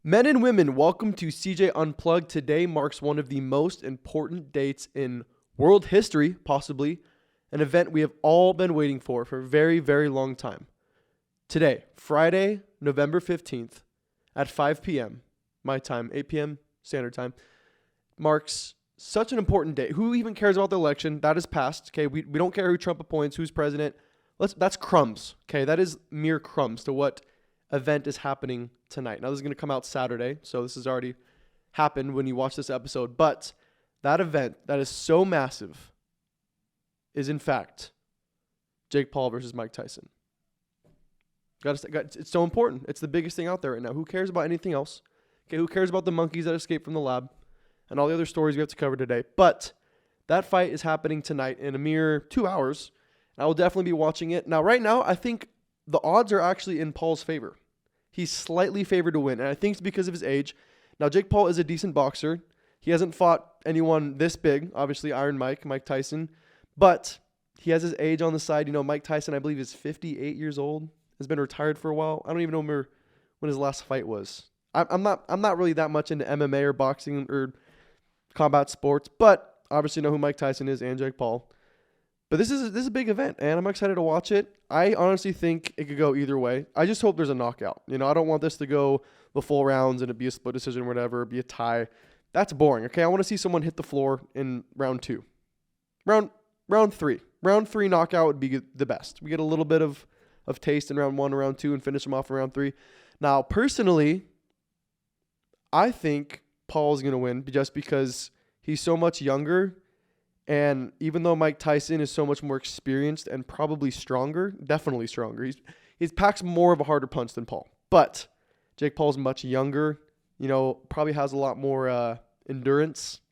Men and women, welcome to CJ Unplugged. Today marks one of the most important dates in world history, possibly, an event we have all been waiting for a very, very long time. Today, Friday, November 15th at 5 p.m., my time, 8 p.m. Standard Time, marks such an important date. Who even cares about the election? That is passed, okay? We don't care who Trump appoints, who's president. That's crumbs, okay? That is mere crumbs to what event is happening tonight. Now, this is going to come out Saturday, so this has already happened when you watch this episode. But that event that is so massive is, in fact, Jake Paul versus Mike Tyson. It's so important. It's the biggest thing out there right now. Who cares about anything else? Okay, who cares about the monkeys that escaped from the lab and all the other stories we have to cover today? But that fight is happening tonight in a mere 2 hours. And I will definitely be watching it. Now, right now, I think the odds are actually in Paul's favor. He's slightly favored to win, and I think it's because of his age. Now, Jake Paul is a decent boxer. He hasn't fought anyone this big, obviously Iron Mike Tyson, but he has his age on the side. You know, Mike Tyson, I believe, is 58 years old, has been retired for a while. I don't even know when his last fight was. I'm not really that much into MMA or boxing or combat sports, but obviously know who Mike Tyson is and Jake Paul. But this is a big event, and I'm excited to watch it. I honestly think it could go either way. I just hope there's a knockout. You know, I don't want this to go the full rounds and it be a split decision or whatever, be a tie. That's boring, okay? I want to see someone hit the floor in round 2. Round 3. Round 3 knockout would be the best. We get a little bit of taste in round 1 and round 2 and finish them off in round 3. Now, personally, I think Paul's going to win just because he's so much younger. And even though Mike Tyson is so much more experienced and probably stronger, definitely stronger, he packs more of a harder punch than Paul. But Jake Paul's much younger, you know, probably has a lot more endurance.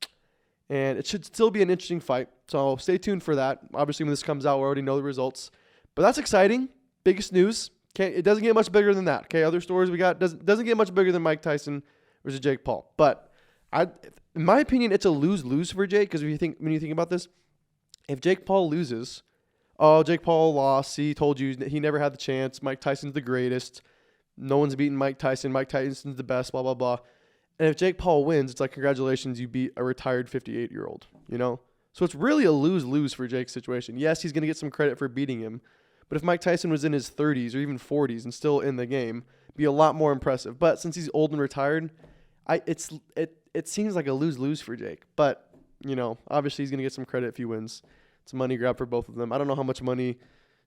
And it should still be an interesting fight. So stay tuned for that. Obviously, when this comes out, we already know the results. But that's exciting. Biggest news. Okay, it doesn't get much bigger than that. Okay, other stories we got doesn't get much bigger than Mike Tyson versus Jake Paul. But in my opinion, it's a lose-lose for Jake, because when you think about this, if Jake Paul loses, Jake Paul lost. He told you he never had the chance. Mike Tyson's the greatest. No one's beaten Mike Tyson. Mike Tyson's the best, blah, blah, blah. And if Jake Paul wins, it's like, congratulations, you beat a retired 58-year-old, you know? So it's really a lose-lose for Jake's situation. Yes, he's going to get some credit for beating him, but if Mike Tyson was in his 30s or even 40s and still in the game, it'd be a lot more impressive. But since he's old and retired, it seems like a lose-lose for Jake. But, you know, obviously he's going to get some credit if he wins. It's a money grab for both of them. I don't know how much money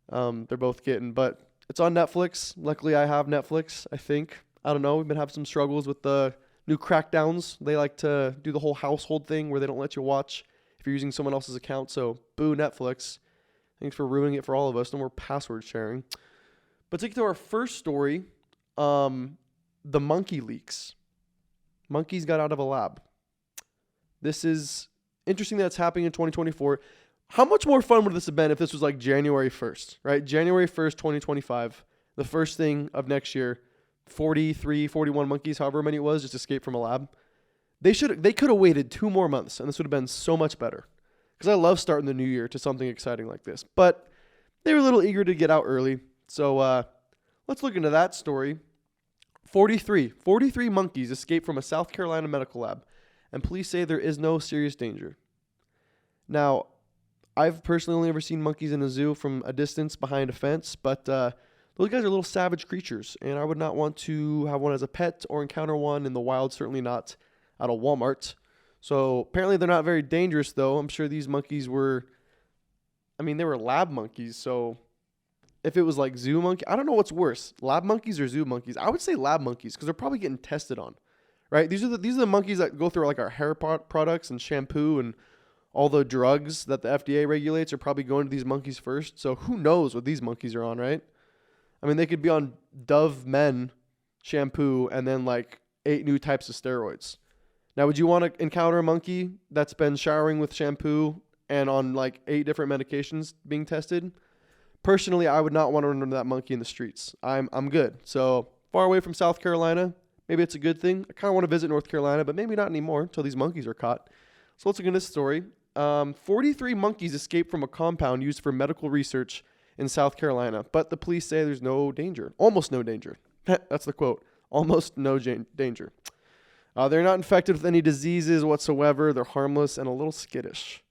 they're both getting, but it's on Netflix. Luckily, I have Netflix, I think. I don't know. We've been having some struggles with the new crackdowns. They like to do the whole household thing where they don't let you watch if you're using someone else's account. So, boo, Netflix. Thanks for ruining it for all of us. No more password sharing. But to get to our first story, the monkey leaks. Monkeys got out of a lab. This is interesting that it's happening in 2024. How much more fun would this have been if this was like January 1st, right? January 1st, 2025, the first thing of next year, 43, 41 monkeys, however many it was, just escaped from a lab. They could have waited 2 more months, and this would have been so much better. Because I love starting the new year to something exciting like this. But they were a little eager to get out early. So let's look into that story. 43 monkeys escaped from a South Carolina medical lab, and police say there is no serious danger. Now, I've personally only ever seen monkeys in a zoo from a distance behind a fence, but those guys are little savage creatures, and I would not want to have one as a pet or encounter one in the wild, certainly not at a Walmart. So apparently they're not very dangerous, though. I'm sure these monkeys they were lab monkeys, so if it was like zoo monkey, I don't know what's worse, lab monkeys or zoo monkeys. I would say lab monkeys because they're probably getting tested on, right? These are the monkeys that go through like our hair products and shampoo and all the drugs that the FDA regulates are probably going to these monkeys first. So who knows what these monkeys are on, right? I mean, they could be on Dove Men shampoo and then like 8 new types of steroids. Now, would you want to encounter a monkey that's been showering with shampoo and on like 8 different medications being tested? Personally, I would not want to run into that monkey in the streets. I'm good. So far away from South Carolina, maybe it's a good thing. I kind of want to visit North Carolina, but maybe not anymore until these monkeys are caught. So let's look at this story. 43 monkeys escaped from a compound used for medical research in South Carolina, but the police say there's no danger. Almost no danger. That's the quote. Almost no danger. They're not infected with any diseases whatsoever. They're harmless and a little skittish.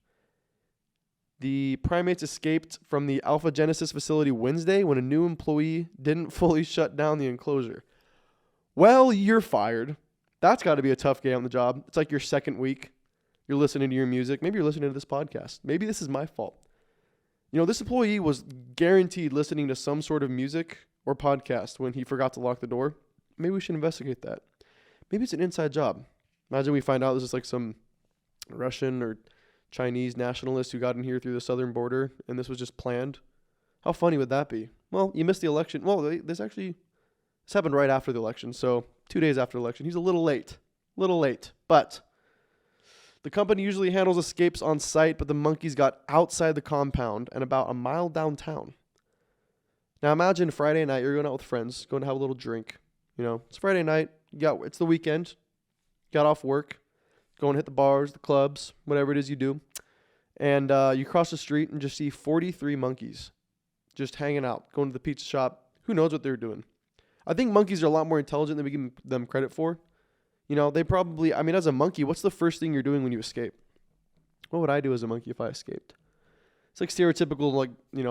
The primates escaped from the Alpha Genesis facility Wednesday when a new employee didn't fully shut down the enclosure. Well, you're fired. That's got to be a tough day on the job. It's like your second week. You're listening to your music. Maybe you're listening to this podcast. Maybe this is my fault. This employee was guaranteed listening to some sort of music or podcast when he forgot to lock the door. Maybe we should investigate that. Maybe it's an inside job. Imagine we find out this is like some Russian or Chinese nationalist who got in here through the southern border and this was just planned. How funny would that be? Well, you missed the election. Well, this happened right after the election, so 2 days after the election. He's a little late. But the company usually handles escapes on site, but the monkeys got outside the compound and about a mile downtown. Now imagine Friday night, you're going out with friends, going to have a little drink. It's Friday night, it's the weekend, got off work, go and hit the bars, the clubs, whatever it is you do. And you cross the street and just see 43 monkeys just hanging out, going to the pizza shop. Who knows what they're doing? I think monkeys are a lot more intelligent than we give them credit for. They probably, as a monkey, what's the first thing you're doing when you escape? What would I do as a monkey if I escaped? It's like stereotypical,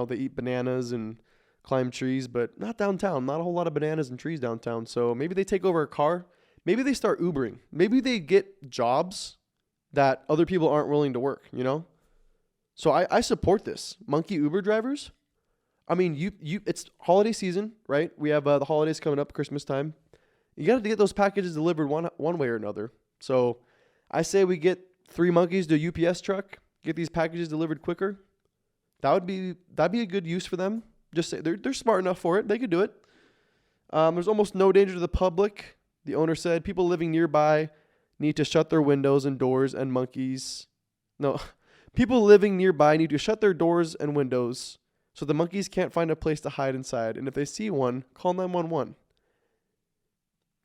they eat bananas and climb trees, but not downtown. Not a whole lot of bananas and trees downtown. So maybe they take over a car. Maybe they start Ubering. Maybe they get jobs that other people aren't willing to work, So I support this. Monkey Uber drivers. It's holiday season, right? We have the holidays coming up, Christmas time. You got to get those packages delivered one way or another. So I say we get 3 monkeys to a UPS truck, get these packages delivered quicker. That'd be a good use for them. Just say they're smart enough for it. They could do it. There's almost no danger to the public. The owner said people living nearby need to shut their windows and doors and people living nearby need to shut their doors and windows so the monkeys can't find a place to hide inside. And if they see one, call 911.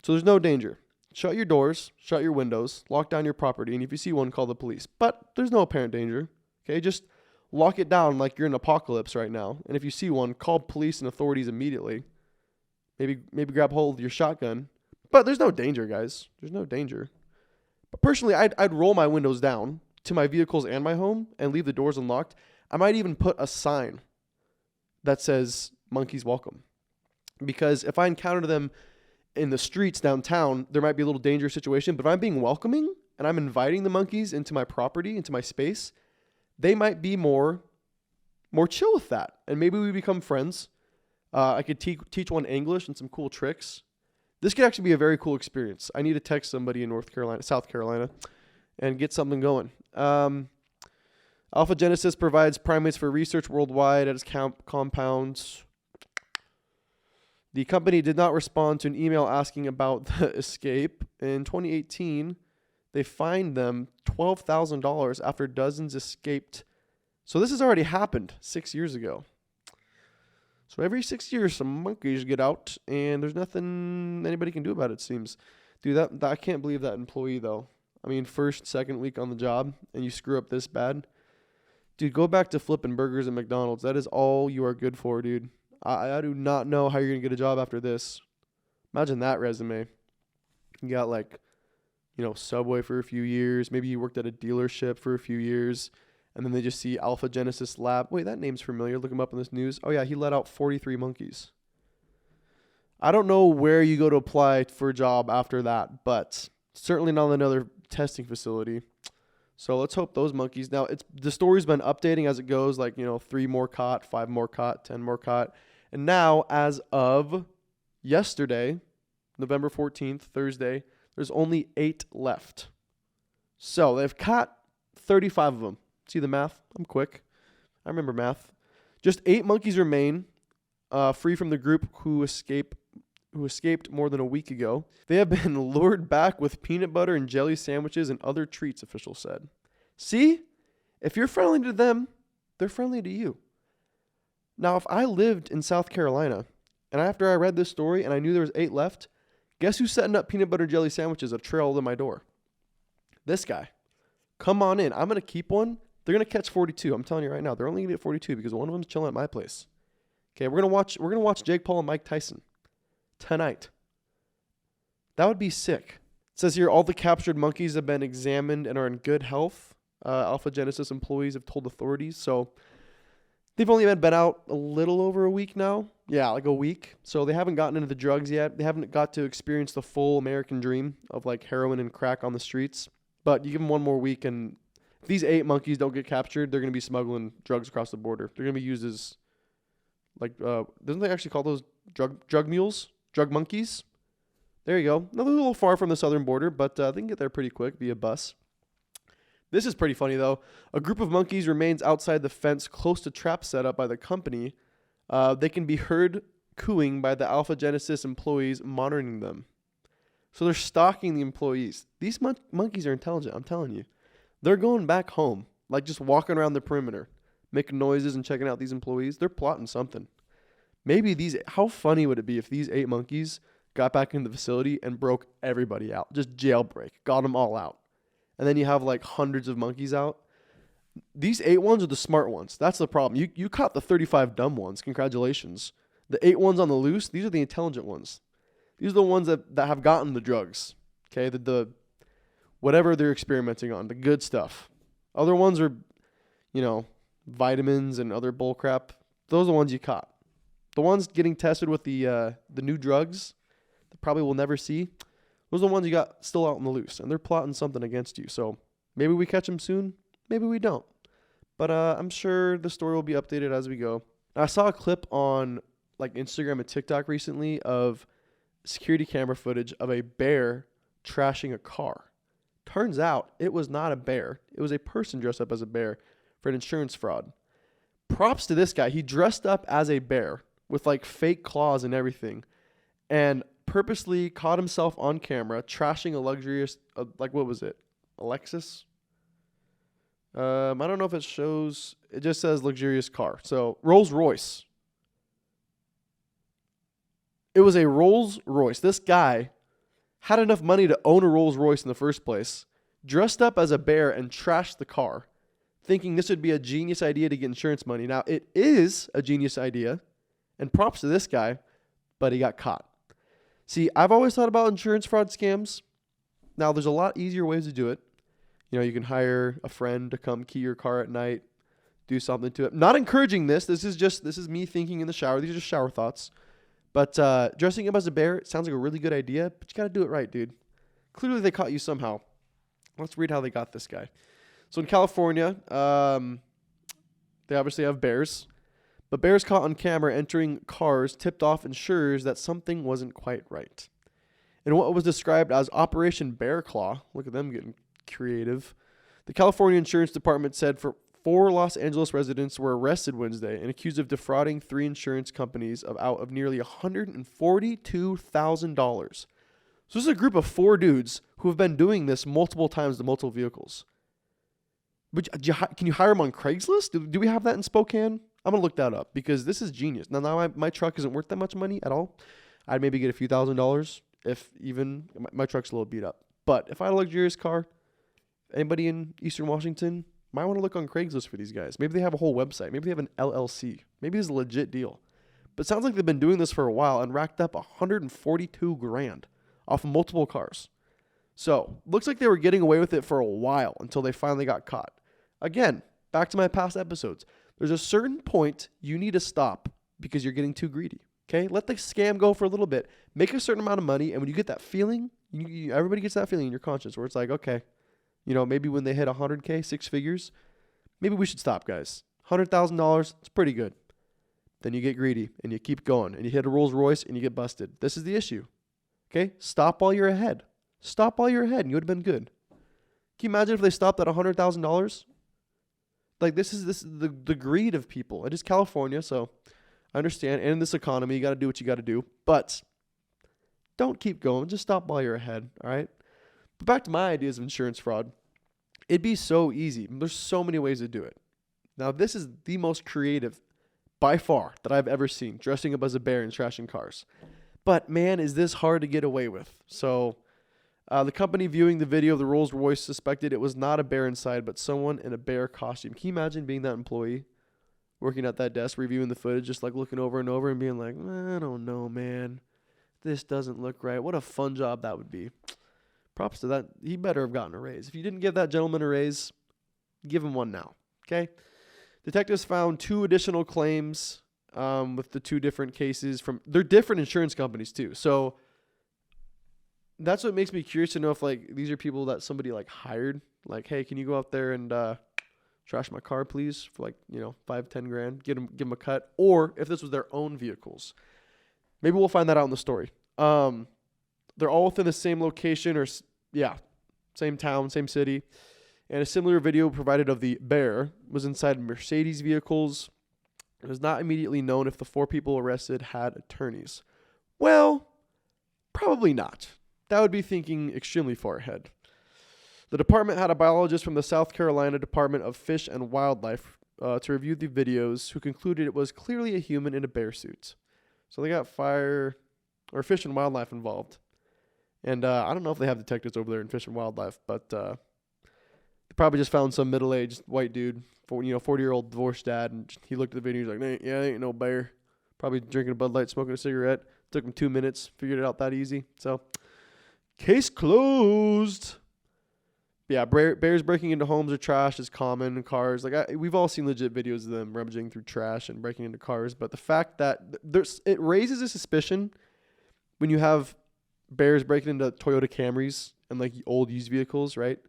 So there's no danger. Shut your doors, shut your windows, lock down your property, and if you see one, call the police. But there's no apparent danger. Okay, just lock it down like you're in an apocalypse right now. And if you see one, call police and authorities immediately. Maybe grab hold of your shotgun. But there's no danger, guys. There's no danger. But personally, I'd roll my windows down to my vehicles and my home and leave the doors unlocked. I might even put a sign that says monkeys welcome. Because if I encounter them in the streets downtown, there might be a little dangerous situation. But if I'm being welcoming and I'm inviting the monkeys into my property, into my space, they might be more chill with that. And maybe we become friends. I could teach one English and some cool tricks. This could actually be a very cool experience. I need to text somebody in South Carolina, and get something going. Alpha Genesis provides primates for research worldwide at its compounds. The company did not respond to an email asking about the escape. In 2018, they fined them $12,000 after dozens escaped. So this has already happened 6 years ago. So every 6 years, some monkeys get out, and there's nothing anybody can do about it, it seems. Dude, that I can't believe that employee, though. First, second week on the job, and you screw up this bad. Dude, go back to flipping burgers at McDonald's. That is all you are good for, dude. I do not know how you're going to get a job after this. Imagine that resume. You got Subway for a few years. Maybe you worked at a dealership for a few years. And then they just see Alpha Genesis Lab. Wait, that name's familiar. Look him up in this news. Oh, yeah, he let out 43 monkeys. I don't know where you go to apply for a job after that, but certainly not another testing facility. So let's hope those monkeys. Now, the story's been updating as it goes, 3 more caught, 5 more caught, 10 more caught. And now, as of yesterday, November 14th, Thursday, there's only 8 left. So they've caught 35 of them. See the math? I'm quick. I remember math. Just 8 monkeys remain free from the group who escaped more than a week ago. They have been lured back with peanut butter and jelly sandwiches and other treats, officials said. See? If you're friendly to them, they're friendly to you. Now, if I lived in South Carolina, and after I read this story and I knew there was 8 left, guess who's setting up peanut butter and jelly sandwiches a trail to my door? This guy. Come on in. I'm going to keep one. They're going to catch 42. I'm telling you right now. They're only going to get 42 because one of them's chilling at my place. Okay, we're going to watch Jake Paul and Mike Tyson tonight. That would be sick. says here, all the captured monkeys have been examined and are in good health. Alpha Genesis employees have told authorities. So they've only been out a little over a week now. Yeah, like a week. So they haven't gotten into the drugs yet. They haven't got to experience the full American dream of like heroin and crack on the streets. But you give them one more week, and if these 8 monkeys don't get captured, they're going to be smuggling drugs across the border. They're going to be used as, like, doesn't they actually call those drug mules? Drug monkeys? There you go. Now, they're a little far from the southern border, but they can get there pretty quick via bus. This is pretty funny, though. A group of monkeys remains outside the fence close to traps set up by the company. They can be heard cooing by the Alpha Genesis employees monitoring them. So they're stalking the employees. These monkeys are intelligent, I'm telling you. They're going back home, like just walking around the perimeter, making noises and checking out these employees. They're plotting something. How funny would it be if these 8 monkeys got back into the facility and broke everybody out? Just jailbreak, got them all out. And then you have like hundreds of monkeys out. These 8 ones are the smart ones. That's the problem. You caught the 35 dumb ones. Congratulations. The 8 ones on the loose, these are the intelligent ones. These are the ones that have gotten the drugs. Okay, the whatever they're experimenting on, the good stuff. Other ones are, vitamins and other bull crap. Those are the ones you caught. The ones getting tested with the new drugs that probably we'll never see, those are the ones you got still out on the loose, and they're plotting something against you. So maybe we catch them soon, maybe we don't. But I'm sure the story will be updated as we go. I saw a clip on like Instagram and TikTok recently of security camera footage of a bear trashing a car. Turns out it was not a bear. It was a person dressed up as a bear for an insurance fraud. Props to this guy. He dressed up as a bear with like fake claws and everything, and purposely caught himself on camera trashing a luxurious, what was it? A Lexus? I don't know if it shows. It just says luxurious car. So Rolls Royce. It was a Rolls Royce. This guy had enough money to own a Rolls Royce in the first place, dressed up as a bear and trashed the car, thinking this would be a genius idea to get insurance money. Now, it is a genius idea, and props to this guy, but he got caught. See, I've always thought about insurance fraud scams. Now, there's a lot easier ways to do it. You can hire a friend to come key your car at night, do something to it. Not encouraging this. This is me thinking in the shower. These are just shower thoughts. But dressing up as a bear sounds like a really good idea, but you got to do it right, dude. Clearly, they caught you somehow. Let's read how they got this guy. So in California, they obviously have bears. But bears caught on camera entering cars tipped off insurers that something wasn't quite right. In what was described as Operation Bear Claw, look at them getting creative, the California Insurance Department said 4 Los Angeles residents were arrested Wednesday and accused of defrauding 3 insurance companies out of nearly $142,000. So this is a group of 4 dudes who have been doing this multiple times to multiple vehicles. But can you hire them on Craigslist? Do we have that in Spokane? I'm going to look that up because this is genius. Now my truck isn't worth that much money at all. I'd maybe get a few $1,000s if even. My truck's a little beat up. But if I had a luxurious car, anybody in Eastern Washington might want to look on Craigslist for these guys. Maybe they have a whole website. Maybe they have an LLC. Maybe it's a legit deal. But it sounds like they've been doing this for a while and racked up $142,000 off multiple cars. So, looks like they were getting away with it for a while until they finally got caught. Again, back to my past episodes. There's a certain point you need to stop because you're getting too greedy. Okay? Let the scam go for a little bit. Make a certain amount of money, and when you get that feeling, everybody gets that feeling in your conscience where it's like, okay, maybe when they hit 100K, 6 figures, maybe we should stop, guys. $100,000, it's pretty good. Then you get greedy, and you keep going, and you hit a Rolls Royce, and you get busted. This is the issue. Okay? Stop while you're ahead. Stop while you're ahead, and you would have been good. Can you imagine if they stopped at $100,000? Like, this is the greed of people. It is California, so I understand. And in this economy, you got to do what you got to do. But don't keep going. Just stop while you're ahead, all right? But back to my ideas of insurance fraud. It'd be so easy. There's so many ways to do it. Now, this is the most creative, by far, that I've ever seen, dressing up as a bear and trashing cars. But, man, is this hard to get away with. So, the company viewing the video of the Rolls Royce suspected it was not a bear inside, but someone in a bear costume. Can you imagine being that employee, working at that desk, reviewing the footage, just like looking over and over and being like, I don't know, man. This doesn't look right. What a fun job that would be. Props to that. He better have gotten a raise. If you didn't give that gentleman a raise, give him one now. Okay. Detectives found 2 additional claims with the 2 different cases from. They're different insurance companies too. So that's what makes me curious to know if like these are people that somebody like hired. Like, hey, can you go out there and trash my car, please, for like, $5-10 grand, give them a cut, or if this was their own vehicles. Maybe we'll find that out in the story. They're all within the same location same town, same city. And a similar video provided of the bear was inside Mercedes vehicles. It was not immediately known if the 4 people arrested had attorneys. Well, probably not. That would be thinking extremely far ahead. The department had a biologist from the South Carolina Department of Fish and Wildlife to review the videos, who concluded it was clearly a human in a bear suit. So they got Fish and Wildlife involved. And I don't know if they have detectives over there in Fish and Wildlife, but they probably just found some middle-aged white dude, 40-year-old divorced dad, and he looked at the video. He's like, "Yeah, ain't no bear." Probably drinking a Bud Light, smoking a cigarette. Took him 2 minutes, figured it out that easy. So, case closed. Yeah, bears breaking into homes or trash is common in cars. We've all seen legit videos of them rummaging through trash and breaking into cars. But the fact that it raises a suspicion when you have bears breaking into Toyota Camrys and like old used vehicles, right?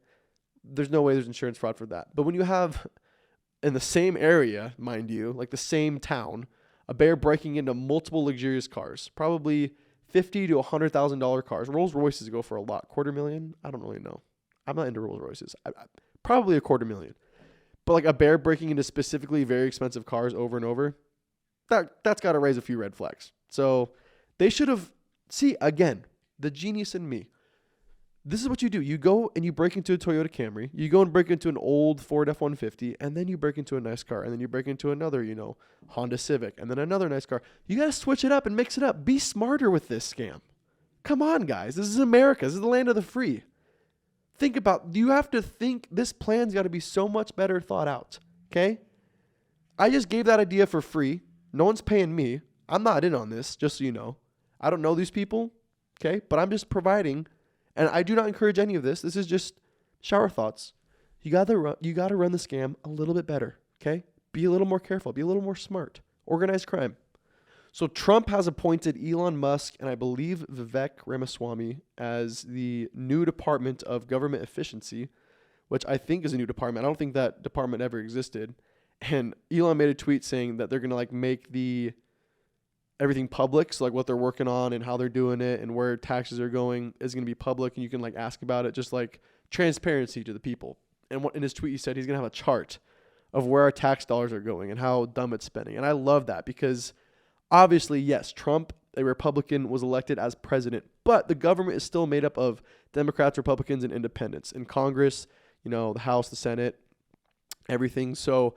There's no way there's insurance fraud for that. But when you have in the same area, mind you, like the same town, a bear breaking into multiple luxurious cars, probably $50,000 to $100,000 cars. Rolls Royces go for a lot. $250,000? I don't really know. I'm not into Rolls Royces. Probably $250,000. But like a bear breaking into specifically very expensive cars over and over, that's got to raise a few red flags. So they should have, again, the genius in me. This is what you do. You go and you break into a Toyota Camry. You go and break into an old Ford F-150, and then you break into a nice car, and then you break into another, Honda Civic, and then another nice car. You got to switch it up and mix it up. Be smarter with this scam. Come on, guys. This is America. This is the land of the free. You have to think this plan's got to be so much better thought out, okay? I just gave that idea for free. No one's paying me. I'm not in on this, just so you know. I don't know these people, okay? But I'm just providing, and I do not encourage any of this. This is just shower thoughts. You got to run the scam a little bit better, okay? Be a little more careful. Be a little more smart. Organized crime. So Trump has appointed Elon Musk and I believe Vivek Ramaswamy as the new Department of Government Efficiency, which I think is a new department. I don't think that department ever existed. And Elon made a tweet saying that they're going to make everything public. So what they're working on and how they're doing it and where taxes are going is going to be public. And you can ask about it, just transparency to the people. And in his tweet, he said he's going to have a chart of where our tax dollars are going and how dumb it's spending. And I love that because obviously, yes, Trump, a Republican, was elected as president, but the government is still made up of Democrats, Republicans, and independents. In Congress, the House, the Senate, everything. So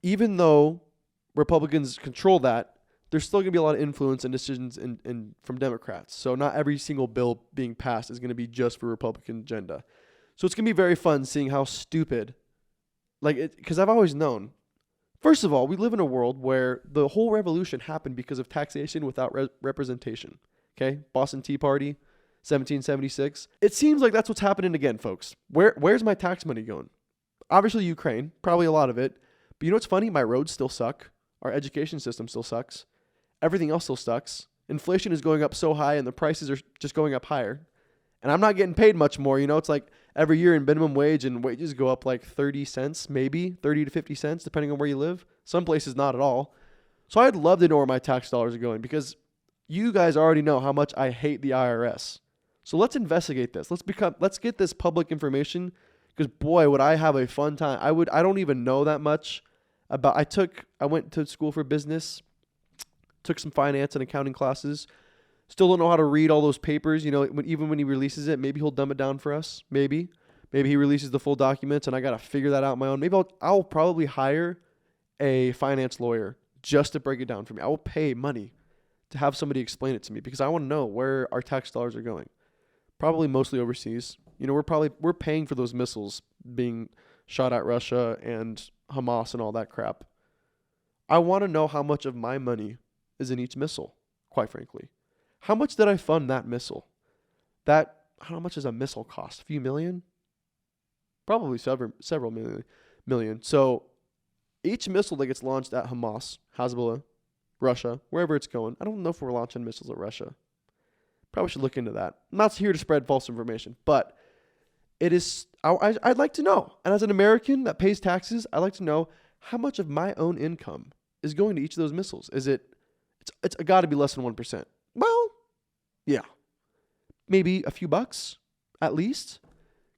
even though Republicans control that, there's still going to be a lot of influence and decisions from Democrats. So not every single bill being passed is going to be just for Republican agenda. So it's going to be very fun seeing how stupid, because I've always known. First of all, we live in a world where the whole revolution happened because of taxation without representation. Okay? Boston Tea Party, 1776. It seems like that's what's happening again, folks. Where's my tax money going? Obviously Ukraine, probably a lot of it. But you know what's funny? My roads still suck. Our education system still sucks. Everything else still sucks. Inflation is going up so high and the prices are just going up higher. And I'm not getting paid much more. It's every year in minimum wage and wages go up 30 cents, maybe 30 to 50 cents, depending on where you live. Some places not at all. So I'd love to know where my tax dollars are going because you guys already know how much I hate the IRS. So let's investigate this. Let's get this public information because boy, would I have a fun time. I don't even know that much about, I went to school for business, took some finance and accounting classes. Still don't know how to read all those papers. Even when he releases it, maybe he'll dumb it down for us. Maybe he releases the full documents and I got to figure that out on my own. Maybe I'll probably hire a finance lawyer just to break it down for me. I will pay money to have somebody explain it to me because I want to know where our tax dollars are going. Probably mostly overseas. We're paying for those missiles being shot at Russia and Hamas and all that crap. I want to know how much of my money is in each missile, quite frankly. How much did I fund that missile? That how much does a missile cost? A few million? Probably several million. So each missile that gets launched at Hamas, Hezbollah, Russia, wherever it's going. I don't know if we're launching missiles at Russia. Probably should look into that. I'm not here to spread false information, but it is. I'd like to know. And as an American that pays taxes, I'd like to know how much of my own income is going to each of those missiles. Is it? It's got to be less than 1%. Well, yeah, maybe a few bucks at least,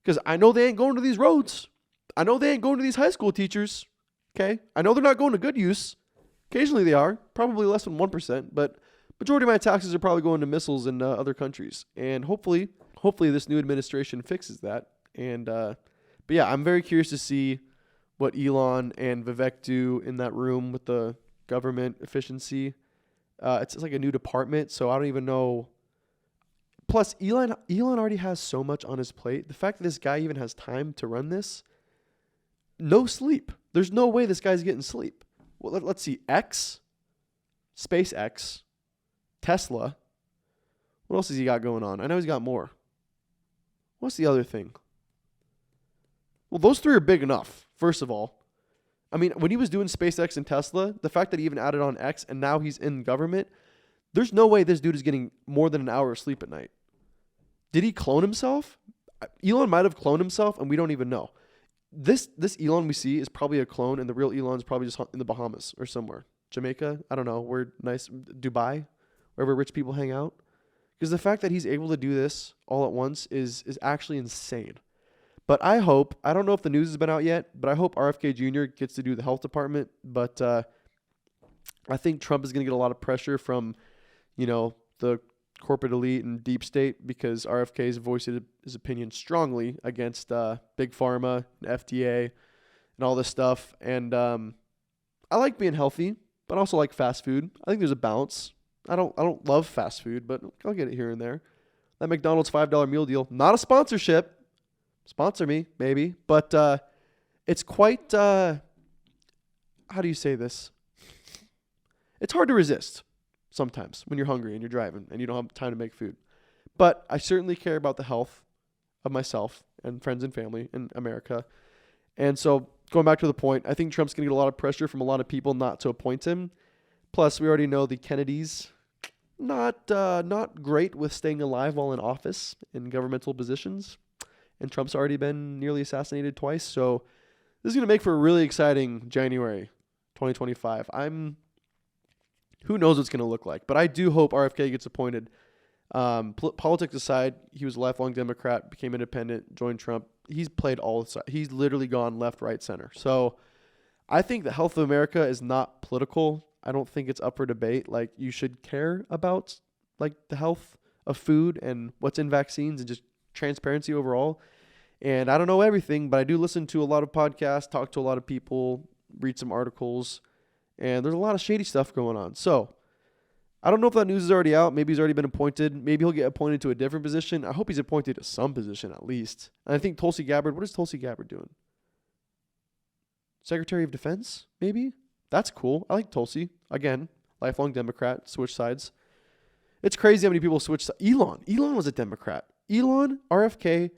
because I know they ain't going to these roads. I know they ain't going to these high school teachers. Okay, I know they're not going to good use. Occasionally they are, probably less than 1%, but majority of my taxes are probably going to missiles in other countries. And hopefully this new administration fixes that. And but yeah, I'm very curious to see what Elon and Vivek do in that room with the government efficiency. It's like a new department, so I don't even know. Plus, Elon already has so much on his plate. The fact that this guy even has time to run this, no sleep. There's no way this guy's getting sleep. Well, let's see. SpaceX, Tesla. What else has he got going on? I know he's got more. What's the other thing? Well, those three are big enough, first of all. I mean, when he was doing SpaceX and Tesla, the fact that he even added on X and now he's in government, there's no way this dude is getting more than an hour of sleep at night. Did he clone himself? Elon might have cloned himself, and we don't even know. This Elon we see is probably a clone, and the real Elon is probably just in the Bahamas or somewhere. Jamaica? I don't know. Where nice. Dubai? Wherever rich people hang out. Because the fact that he's able to do this all at once is actually insane. But I don't know if the news has been out yet, but I hope RFK Jr. gets to do the health department. But I think Trump is going to get a lot of pressure from, the corporate elite and deep state, because RFK has voiced his opinion strongly against big pharma and FDA and all this stuff. And I like being healthy, but I also like fast food. I think there's a balance. I don't love fast food, but I'll get it here and there. That McDonald's $5 meal deal, not a sponsorship. Sponsor me, maybe. But it's quite, how do you say this? It's hard to resist sometimes when you're hungry and you're driving and you don't have time to make food. But I certainly care about the health of myself and friends and family in America. And so going back to the point, I think Trump's going to get a lot of pressure from a lot of people not to appoint him. Plus, we already know the Kennedys, not great with staying alive while in office in governmental positions. And Trump's already been nearly assassinated twice. So this is going to make for a really exciting January 2025. Who knows what's going to look like. But I do hope RFK gets appointed. Politics aside, he was a lifelong Democrat, became independent, joined Trump. He's played all sides. He's literally gone left, right, center. So I think the health of America is not political. I don't think it's up for debate. Like, you should care about like the health of food and what's in vaccines and just transparency overall. And I don't know everything, but I do listen to a lot of podcasts, talk to a lot of people, read some articles, and there's a lot of shady stuff going on. So I don't know if that news is already out. Maybe he's already been appointed. Maybe he'll get appointed to a different position. I hope he's appointed to some position at least. And I think Tulsi Gabbard, what is Tulsi Gabbard doing? Secretary of Defense, maybe? That's cool. I like Tulsi. Again, lifelong Democrat, switch sides. It's crazy how many people switch sides. Elon was a Democrat. Elon, RFK,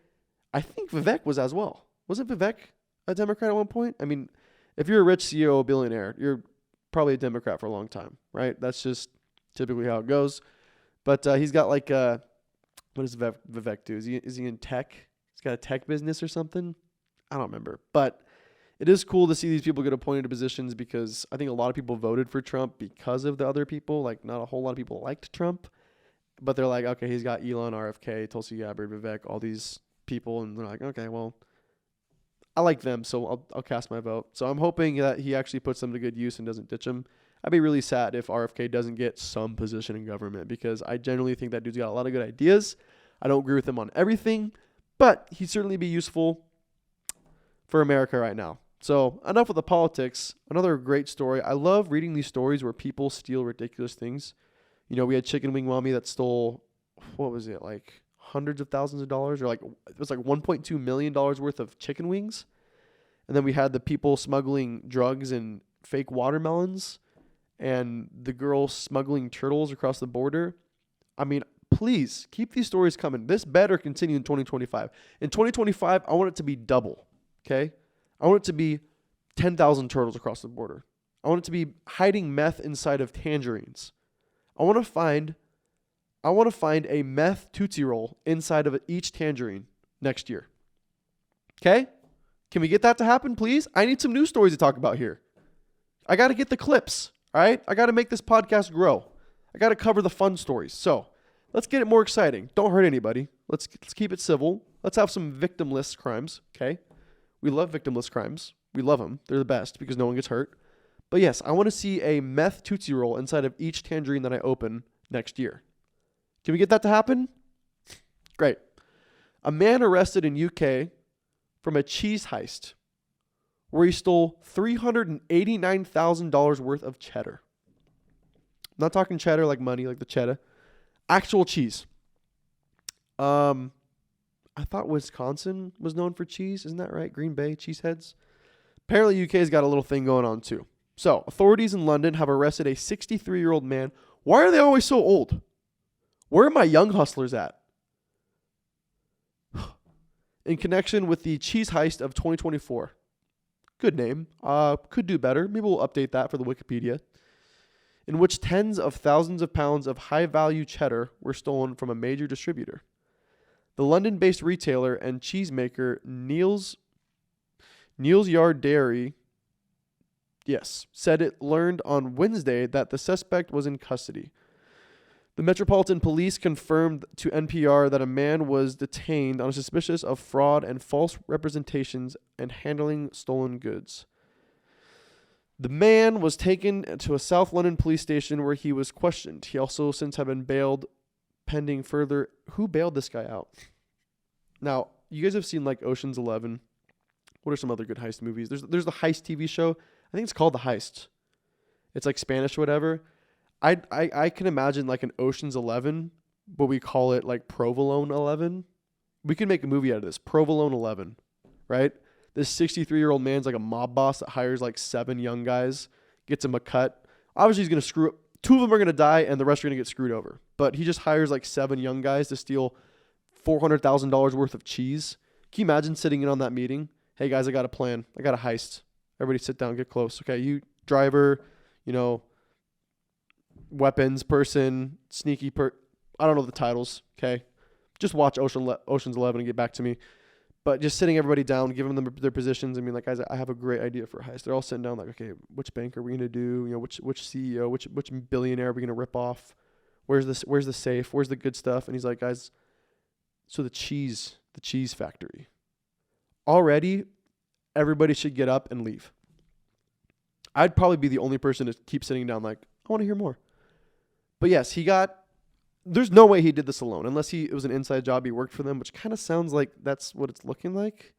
I think Vivek was as well. Wasn't Vivek a Democrat at one point? I mean, if you're a rich CEO, billionaire, you're probably a Democrat for a long time, right? That's just typically how it goes. But he's got like what does Vivek do? Is he in tech? He's got a tech business or something? I don't remember. But it is cool to see these people get appointed to positions, because I think a lot of people voted for Trump because of the other people. Like, not a whole lot of people liked Trump. But they're like, okay, he's got Elon, RFK, Tulsi Gabbard, Vivek, all these people. And they're like, okay, well, I like them, so I'll cast my vote. So I'm hoping that he actually puts them to good use and doesn't ditch them. I'd be really sad if RFK doesn't get some position in government, because I generally think that dude's got a lot of good ideas. I don't agree with him on everything, but he'd certainly be useful for America right now. So enough with the politics. Another great story. I love reading these stories where people steal ridiculous things. We had Chicken Wing Mommy that stole, what was it, like hundreds of thousands of dollars, or like it was like $1.2 million worth of chicken wings. And then we had the people smuggling drugs and fake watermelons, and the girl smuggling turtles across the border. I mean, Please keep these stories coming. This better continue in 2025. In 2025, I want it to be double, okay? I want it to be 10,000 turtles across the border. I want it to be hiding meth inside of tangerines. I want to find a meth Tootsie Roll inside of each tangerine next year. Okay? Can we get that to happen, please? I need some news stories to talk about here. I got to get the clips, all right? I got to make this podcast grow. I got to cover the fun stories. So let's get it more exciting. Don't hurt anybody. Let's keep it civil. Let's have some victimless crimes, okay? We love victimless crimes. We love them. They're the best because no one gets hurt. But yes, I want to see a meth Tootsie Roll inside of each tangerine that I open next year. Can we get that to happen? Great. A man arrested in UK from a cheese heist where he stole $389,000 worth of cheddar. I'm not talking cheddar like money, like the cheddar. Actual cheese. I thought Wisconsin was known for cheese. Isn't that right? Green Bay, cheeseheads. Apparently UK's got a little thing going on too. So, authorities in London have arrested a 63-year-old man. Why are they always so old? Where are my young hustlers at? In connection with the cheese heist of 2024. Good name. Could do better. Maybe we'll update that for the Wikipedia. In which tens of thousands of pounds of high-value cheddar were stolen from a major distributor. The London-based retailer and cheesemaker Neil's Yard Dairy, said it learned on Wednesday that the suspect was in custody. The Metropolitan Police confirmed to NPR that a man was detained on suspicion of fraud and false representations and handling stolen goods. The man was taken to a South London police station where he was questioned. He also since have been bailed pending further. Who bailed this guy out? Now, you guys have seen like Ocean's 11. What are some other good heist movies? There's the Heist TV show. I think it's called The Heist. It's like Spanish or whatever. I can imagine like an Ocean's 11, but we call it like Provolone 11. We can make a movie out of this. Provolone 11, right? This 63-year-old man's like a mob boss that hires like 7 young guys, gets him a cut. Obviously, he's going to screw up. 2 of them are going to die, and the rest are going to get screwed over. But he just hires like 7 young guys to steal $400,000 worth of cheese. Can you imagine sitting in on that meeting? Hey, guys, I got a plan. I got a heist. Everybody sit down, get close. Okay, you driver, weapons person, sneaky I don't know the titles, okay? Just watch Ocean's 11 and get back to me. But just sitting everybody down, giving them their positions and being like, guys, I have a great idea for a heist. They're all sitting down like, okay, which bank are we going to do? Which CEO, which billionaire are we going to rip off? Where's the safe? Where's the good stuff? And he's like, guys, so the cheese factory. Already, everybody should get up and leave. I'd probably be the only person to keep sitting down like, I want to hear more. But yes, there's no way he did this alone, unless it was an inside job, he worked for them, which kind of sounds like that's what it's looking like.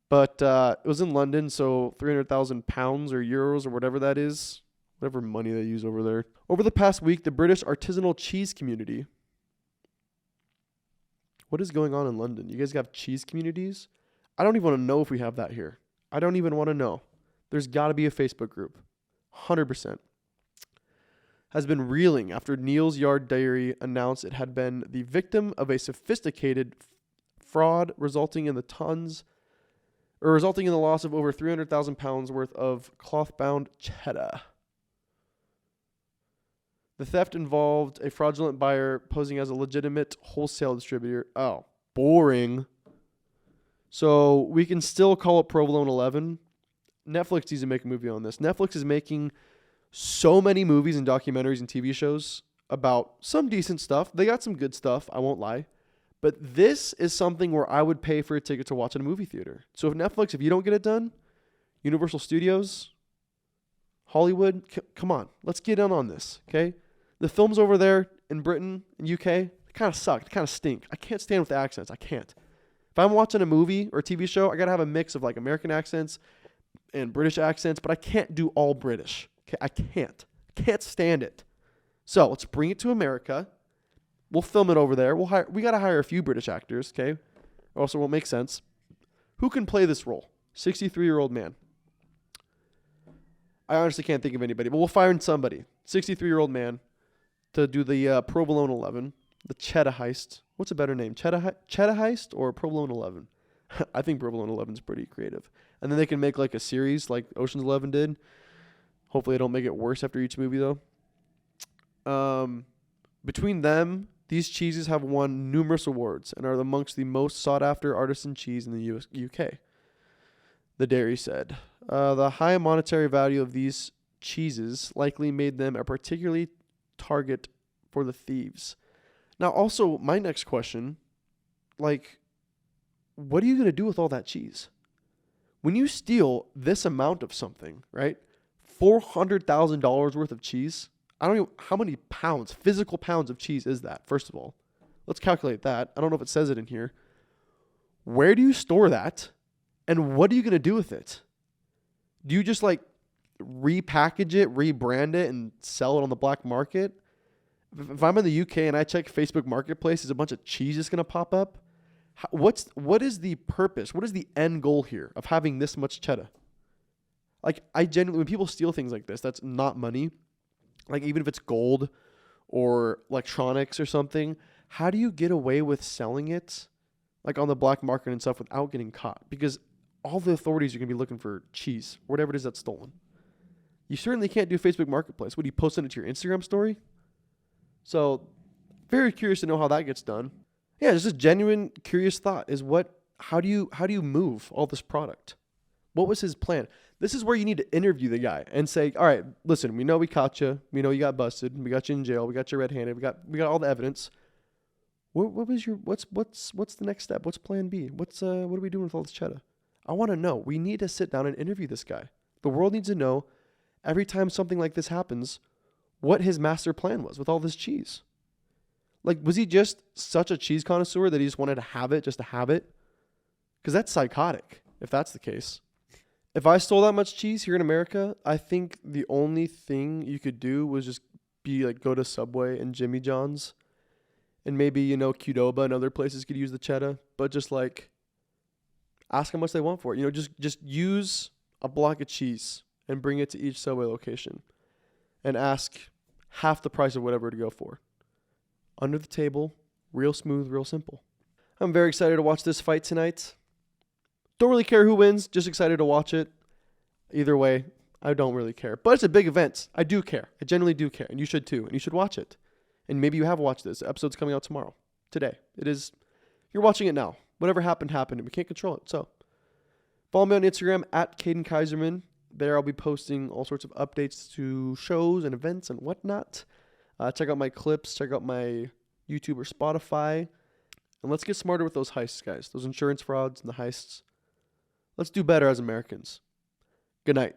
But it was in London, so 300,000 pounds or euros or whatever that is, whatever money they use over there. Over the past week, the British artisanal cheese community. What is going on in London? You guys have cheese communities? I don't even want to know if we have that here. I don't even want to know. There's got to be a Facebook group. 100%. Has been reeling after Neil's Yard Dairy announced it had been the victim of a sophisticated fraud resulting in the loss of over 300,000 pounds worth of cloth-bound cheddar. The theft involved a fraudulent buyer posing as a legitimate wholesale distributor. Oh, boring. So we can still call it Provolone 11. Netflix needs to make a movie on this. Netflix is making so many movies and documentaries and TV shows about some decent stuff. They got some good stuff, I won't lie. But this is something where I would pay for a ticket to watch in a movie theater. So if Netflix, if you don't get it done, Universal Studios, Hollywood, come on, let's get in on this, okay? The films over there in Britain and UK, they kind of suck. They kind of stink. I can't stand with the accents. I can't. If I'm watching a movie or a TV show, I got to have a mix of like American accents and British accents, but I can't do all British. Okay, I can't stand it. So let's bring it to America. We'll film it over there. We got to hire a few British actors, okay? Or else it won't make sense. Who can play this role? 63-year-old man. I honestly can't think of anybody, but we'll find somebody. 63-year-old man. to do the Provolone 11, the cheddar heist. What's a better name? Cheddar heist or Provolone 11? I think Provolone 11 is pretty creative. And then they can make like a series like Ocean's 11 did. Hopefully they don't make it worse after each movie though. Between them, these cheeses have won numerous awards and are amongst the most sought after artisan cheese in the UK. The dairy said. The high monetary value of these cheeses likely made them a particularly target for the thieves. Now, also, my next question, like, what are you going to do with all that cheese? When you steal this amount of something, right? $400,000 worth of cheese. I don't know how many pounds, physical pounds of cheese is that, first of all. Let's calculate that. I don't know if it says it in here. Where do you store that? And what are you going to do with it? Do you just like repackage it, rebrand it, and sell it on the black market? If I'm in the UK and I check Facebook Marketplace, is a bunch of cheese just going to pop up? What is the purpose? What is the end goal here of having this much cheddar? Like, I genuinely, when people steal things like this, that's not money. Like, even if it's gold or electronics or something, how do you get away with selling it, like, on the black market and stuff without getting caught? Because all the authorities are going to be looking for cheese, or whatever it is that's stolen. You certainly can't do Facebook Marketplace. Would you post it to your Instagram story? So, very curious to know how that gets done. Yeah, just a genuine, curious thought is how do you move all this product? What was his plan? This is where you need to interview the guy and say, all right, listen, we know we caught you. We know you got busted. We got you in jail. We got you red-handed. We got all the evidence. What was your, what's the next step? What's plan B? What are we doing with all this cheddar? I want to know. We need to sit down and interview this guy. The world needs to know every time something like this happens, what his master plan was with all this cheese. Like, was he just such a cheese connoisseur that he just wanted to have it just to have it? Because that's psychotic, if that's the case. If I stole that much cheese here in America, I think the only thing you could do was just be like, go to Subway and Jimmy John's. And maybe, Qdoba and other places could use the cheddar. But just like, ask how much they want for it. Just use a block of cheese and bring it to each Subway location. And ask half the price of whatever to go for. Under the table, real smooth, real simple. I'm very excited to watch this fight tonight. Don't really care who wins, just excited to watch it. Either way, I don't really care. But it's a big event. I do care. I genuinely do care. And you should too. And you should watch it. And maybe you have watched this. The episode's coming out tomorrow. Today. It is. You're watching it now. Whatever happened, happened. And we can't control it. So, follow me on Instagram at cadenkaiserman. There I'll be posting all sorts of updates to shows and events and whatnot. Check out my clips. Check out my YouTube or Spotify. And let's get smarter with those heists, guys. Those insurance frauds and the heists. Let's do better as Americans. Good night.